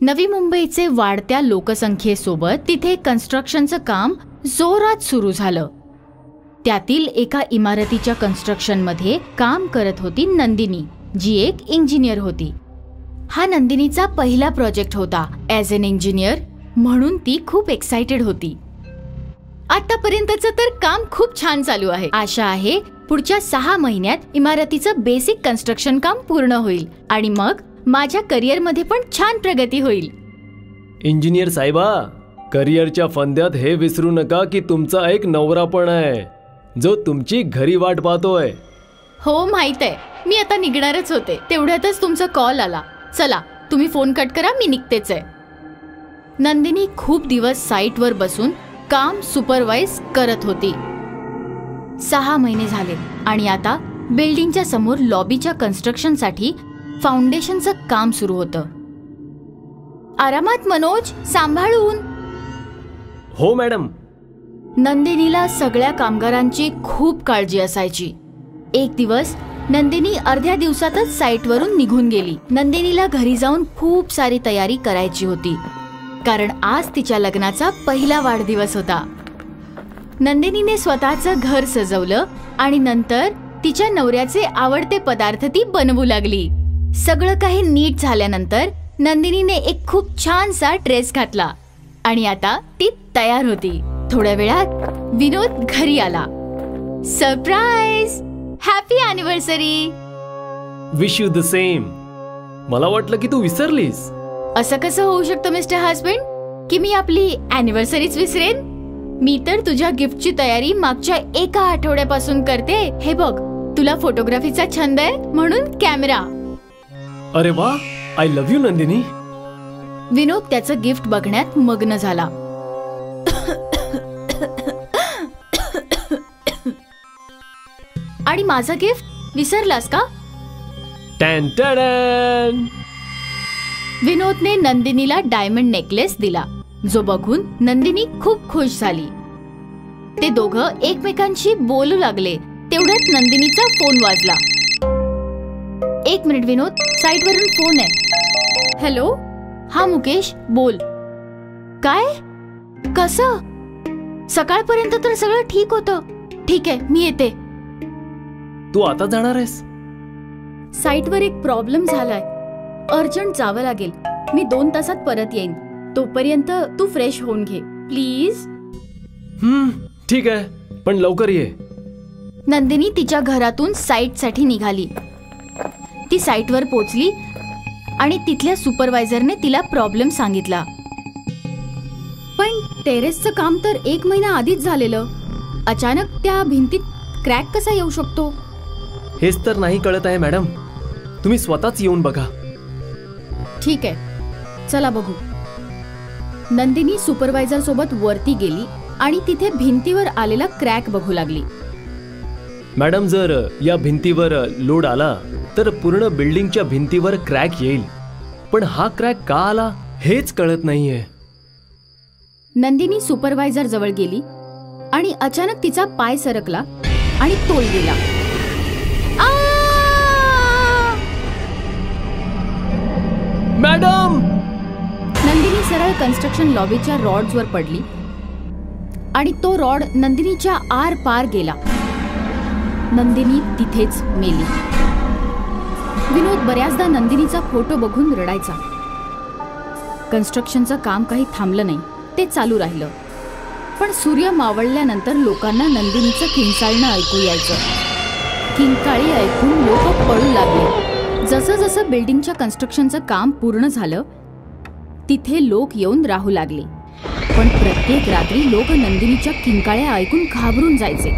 नवी मुंबईचे वाढत्या लोकसंख्येसोबत तिथे कन्स्ट्रक्शनचं काम जोरात सुरू झालं. त्यातील एका इमारतीच्या कन्स्ट्रक्शनमध्ये काम करत होती नंदिनी, जी एक इंजिनियर होती. हा नंदिनीचा पहिला प्रोजेक्ट होता ॲज अन इंजिनियर, म्हणून ती खूप एक्साइटेड होती. आतापर्यंतचं तर काम खूप छान चालू आहे. आशा आहे पुढच्या 6 महिन्यात इमारतीचं बेसिक कन्स्ट्रक्शन काम पूर्ण होईल आणि मग माझ्या करिअरमध्ये पण छान प्रगती होईल. इंजिनियर साहेबा, करिअरच्या फंद्यात हे विसरू नका की तुमचा एक नवरा पण आहे, जो तुमची घरी वाट पाहतोय. हो माहित आहे, मी आता निघणारच होते, तेवढ्यातच तुमचा कॉल आला. चला तुम्ही फोन कट करा, मी निघतेच आहे. नंदिनी खूप दिवस साईटवर बसून काम सुपरवाइज करत होती. 6 महिने झाले आणि आता बिल्डिंगच्या समोर लॉबीच्या कन्स्ट्रक्शनसाठी फाउंडेशनचं काम सुरू होतं. आरामात मनोज, सांभाळून. हो मॅडम. नंदिनीला सगळ्या कामगारांची खूप काळजी असायची. एक दिवस नंदिनी अर्ध्या दिवसातच साईटवरून निघून गेली. नंदिनीला घरी जाऊन खूप सारी तयारी करायची होती, कारण आज तिच्या लग्नाचा पहिला वाढदिवस होता. नंदिनीने स्वतःचं घर सजवलं आणि नंतर तिच्या नवऱ्याचे आवडते पदार्थ ती बनवू लागली. सगळं काही नीट झाल्यानंतर नंदिनीने एक खूप छानसा ड्रेस घातला आणि आता ती तयार होती. थोड्या वेळात विनोद घरी आला. Surprise, happy anniversary. Wish you the same. मला वाटलं की तू विसरलीस. असं कसं होऊ शकतं मिस्टर हजबंड, की मी आपली अॅनिव्हर्सरीच विसरेन? मी तर तुझ्या गिफ्टची तयारी मागच्या 1 आठवड्यापासून करते. हे बघ, तुला फोटोग्राफीचा छंद आहे म्हणून कॅमेरा. अरे वा, आय लव्ह यू नंदिनी. विनोद त्याचं गिफ्ट बघण्यात मग्न झाला. आणि माझं गिफ्ट विसरलास का? टॅन टॅन. विनोदने नंदिनीला डायमंड नेकलेस दिला, जो बघून नंदिनी खूप खुश झाली. ते दोघं एकमेकांशी बोलू लागले. तेवढ्यात नंदिनीचा फोन वाजला. 1 मिनिट विनोद, साईटवरून फोन आहे. हॅलो, हा मुकेश, बोल. काय? कसं? सकाळपर्यंत तर सगळं ठीक होतं. ठीक आहे, मी येते. तू आता जाणार आहेस? साईटवर एक प्रॉब्लेम झालाय, अर्जंट जावं लागेल. मी 2 तासात परत येईन. तोपर्यंत तू फ्रेश होऊन घे प्लीज. ठीक आहे, पण लवकर ये. नंदिनी तिच्या घरातून साईटसाठी निघाली. ती साईटवर पोचली आणि तिथल्या सुपरवायझरने तिला प्रॉब्लेम सांगितला. पण टेरेसचं काम तर 1 महिना आधीच झालेलं. अचानक त्या भिंतीत क्रॅक कसा येऊ शकतो? हेच तर नाही कळत आहे मॅडम. तुम्ही स्वतःच येऊन बघा. ठीक आहे, चला बघू. नंदिनी सुपरवायझर सोबत वरती गेली आणि तिथे भिंतीवर आलेला क्रॅक बघू लागली. मॅडम, जर या भिंतीवर लोड आला तर पूर्ण बिल्डिंगच्या भिंतीवर क्रॅक येईल, पण हा क्रॅक का आला हेच कळत नाहीये. नंदिनी सुपरवायझर जवळ गेली आणि अचानक तिचा पाय सरकला आणि तोल गेला. मॅडम! नंदिनी सरळ कन्स्ट्रक्शन लॉबीच्या रॉड्सवर पडली आणि तो रॉड नंदिनीच्या आर पार गेला. नंदिनी तिथेच मेली. विनोद बऱ्याचदा नंदिनीचा फोटो बघून रडायचा. कन्स्ट्रक्शनचं काम काही थांबलं नाही, ते चालू राहिलं. पण सूर्य मावळल्यानंतर लोकांना नंदिनीचं किंचाळणं ऐकू यायचं. किंकाळी ऐकून लोक पळू लागले. जसं जसं बिल्डिंगच्या कन्स्ट्रक्शनचं काम पूर्ण झालं, तिथे लोक येऊन राहू लागले. पण प्रत्येक रात्री लोक नंदिनीच्या किंकाळ्या ऐकून घाबरून जायचे.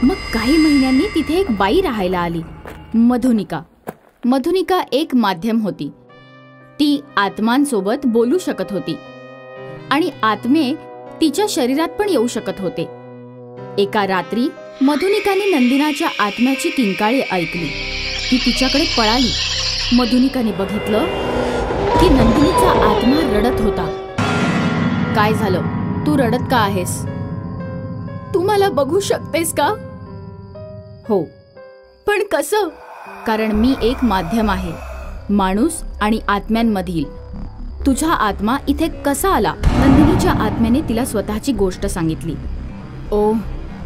मग काही महिन्यांनी तिथे एक बाई राहायला आली, मधुनिका. मधुनिका एक माध्यम होती. ती आत्मांसोबत बोलू शकत होती आणि आत्मे तिच्या शरीरात पण येऊ शकत होते. एका रात्री मधुनिकाने नंदिनीच्या आत्म्याची किंकाळी ऐकली. ती तिच्याकडे पळाली. मधुनिकाने बघितलं की नंदिनीचा आत्मा रडत होता. काय झालं? तू रडत का आहेस? तू मला बघू शकतेस का? हो. पण कसं? कारण मी एक माध्यम आहे, माणूस आणि आत्म्यांमधील. तुझा आत्मा इथे कसा आला? नंदिनीच्या आत्म्याने तिला स्वतःची गोष्ट सांगितली. ओ,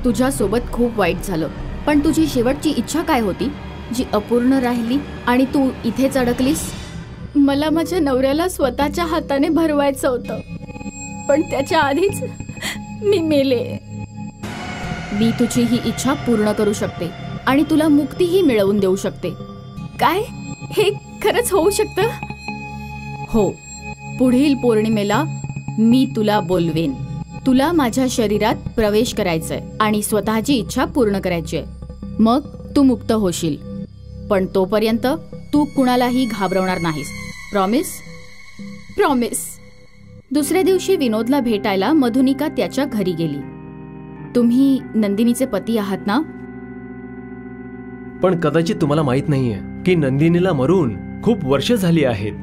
तुझ्यासोबत खूप वाईट झालं, पण तुझी शेवटची इच्छा काय होती जी अपूर्ण राहिली आणि तू इथेच अडकलीस? मला माझ्या नवऱ्याला स्वतःच्या हाताने भरवायचं होतं, पण त्याच्या आधीच मी मेले. मी तुझी ही इच्छा पूर्ण करू शकते आणि तुला मुक्तीही मिळवून देऊ शकते. काय? हे खरंच होऊ शकतं? हो, पुढील पौर्णिमेला मी तुला बोलवेन. तुला माझ्या शरीरात प्रवेश करायचंय आणि स्वतःची इच्छा पूर्ण करायची आहे. मग तू मुक्त होशील, पण तोपर्यंत तू कुणालाही घाबरवणार नाहीस. प्रॉमिस? प्रॉमिस. दुसऱ्या दिवशी विनोदला भेटायला मधुनिका त्याच्या घरी गेली. तुम्ही नंदिनीचे पती आहात ना? पण कदाचित तुम्हाला माहित नाहीये की नंदिनीला मरून खूप वर्ष झाली आहेत.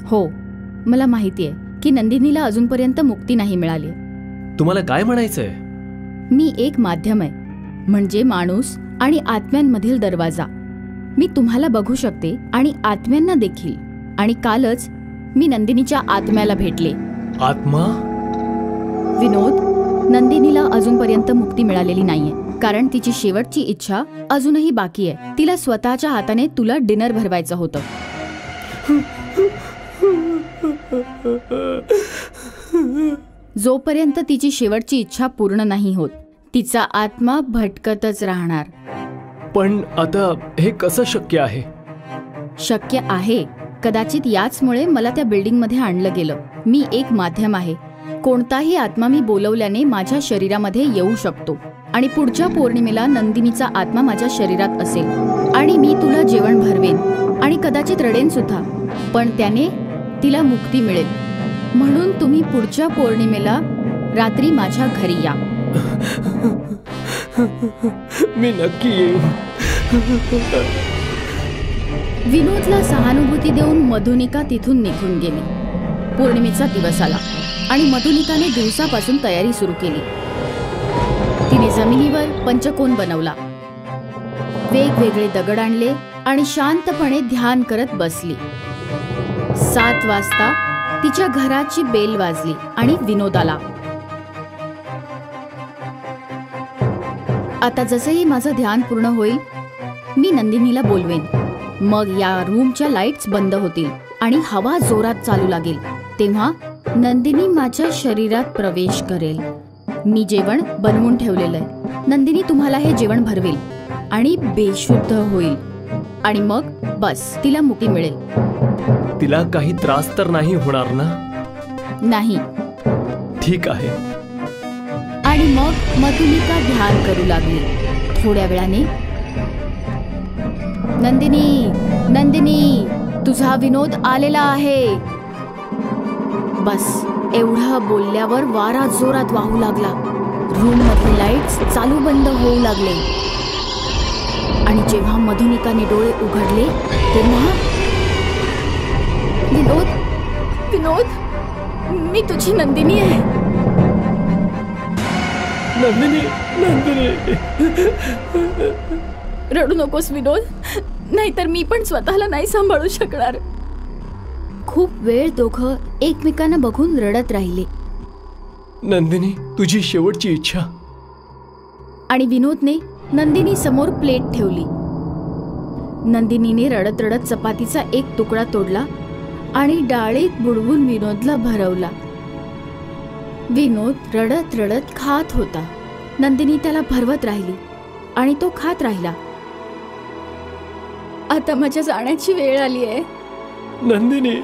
हो, मला माहितीये की नंदिनीला अजूनपर्यंत मुक्ती नाही मिळाली. तुम्हाला काय म्हणायचंय? मी एक माध्यम आहे, म्हणजे माणूस आणि आत्म्यांमधील दरवाजा. मी तुम्हाला बघू शकते आणि आत्म्यांना देखील. आणि कालच मी नंदिनीच्या आत्म्याला भेटले. आत्मा? विनोद, नंदिनीला अजूनपर्यंत मुक्ती मिळालेली नाहीये, कारण तिची शेवटची इच्छा अजूनही बाकी आहे. तिला स्वतःच्या हाताने तुला डिनर भरवायचं होतं. जोपर्यंत तिची शेवटची इच्छा पूर्ण नाही होत, तिचा आत्मा भटकतच राहणार. पण आता हे कसं शक्य आहे? शक्य आहे. कदाचित याचमुळे मला त्या बिल्डिंगमध्ये आणलं गेलं. मी एक माध्यम आहे. कोणताही आत्मा मी बोलवल्याने माझ्या शरीरामध्ये येऊ शकतो आणि पुढच्या पौर्णिमेला नंदिनीचा आत्मा माझ्या शरीरात असेल आणि मी तुला जेवण भरवेन आणि कदाचित रडेन सुद्धा, पण त्याने तिला मुक्ती मिळेल. म्हणून तुम्ही पुढच्या पौर्णिमेला रात्री माझ्या घरी या. मी नक्की येईन. विनोदला सहानुभूती देऊन मधुनिका तिथून निघून गेली. पौर्णिमेचा दिवस आला आणि मधुनिकाने दिवसापासून तयारी सुरू केली. तिने जमिनीवर पंचकोन बनवला, वेगवेगळे दगड आणले आणि शांतपणे ध्यान करत बसली. 7 वाजता तिच्या घराची बेल वाजली आणि विनोद आला. आता जसंही माझं ध्यान पूर्ण होईल, मी नंदिनीला बोलवेन. मग या रूमच्या लाईट्स बंद होतील आणि हवा जोरात चालू लागेल. तेव्हा नंदिनी माझ्या शरीरात प्रवेश करेल. मी जेवण बनवून ठेवलेलं आहे. नंदिनी तुम्हाला हे जेवण भरवेल आणि बेशुद्ध होईल आणि मग बस तिला मुक्ती मिळेल. तिला काही त्रास तर नाही होणार ना? नाही. ठीक आहे. आणि मग मधुनिका ध्यान करू लागली. थोड्या वेळाने, नंदिनी, नंदिनी, तुझा विनोद आलेला आहे. बस एवढं बोलल्यावर वारा जोरात वाहू लागला. रूम मधले लाईट्स चालू बंद होऊ लागले आणि जेव्हा मधुनिकाने डोळे उघडले तेव्हा, विनोद, विनोद, मी तुझी नंदिनी आहे. नंदिनी, नंदिनी. रडू नकोस विनोद, नाहीतर मी पण स्वतःला नाही सांभाळू शकणार. खूप वेळ दोघं एकमेकांना बघून रडत राहिले. नंदिनी, तुझी शेवटची इच्छा. आणि विनोदने नंदिनी समोर प्लेट ठेवली. नंदिनीने रडत रडत चपातीचा एक तुकडा तोडला आणि डाळीत बुडवून विनोदला भरवला. विनोद रडत रडत खात होता. नंदिनी त्याला भरवत राहिली आणि तो खात राहिला. आता माझ्या जाण्याची वेळ आली आहे. नंदिनी,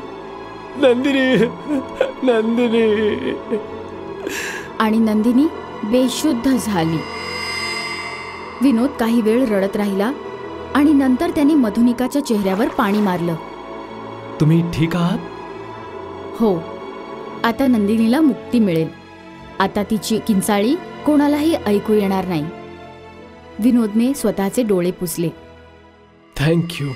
नंदिनी, नंदिनी. आणि नंदिनी बेशुद्ध झाली. विनोद काही वेळ रडत राहिला आणि नंतर त्याने मधुनिकाच्या चेहऱ्यावर पाणी मारलं. तुम्ही ठीक आहात? हो, आता नंदिनीला मुक्ती मिळेल. आता तिची किंचाळी कोणालाही ऐकू येणार नाही. विनोदने स्वतःचे डोळे पुसले. Thank you.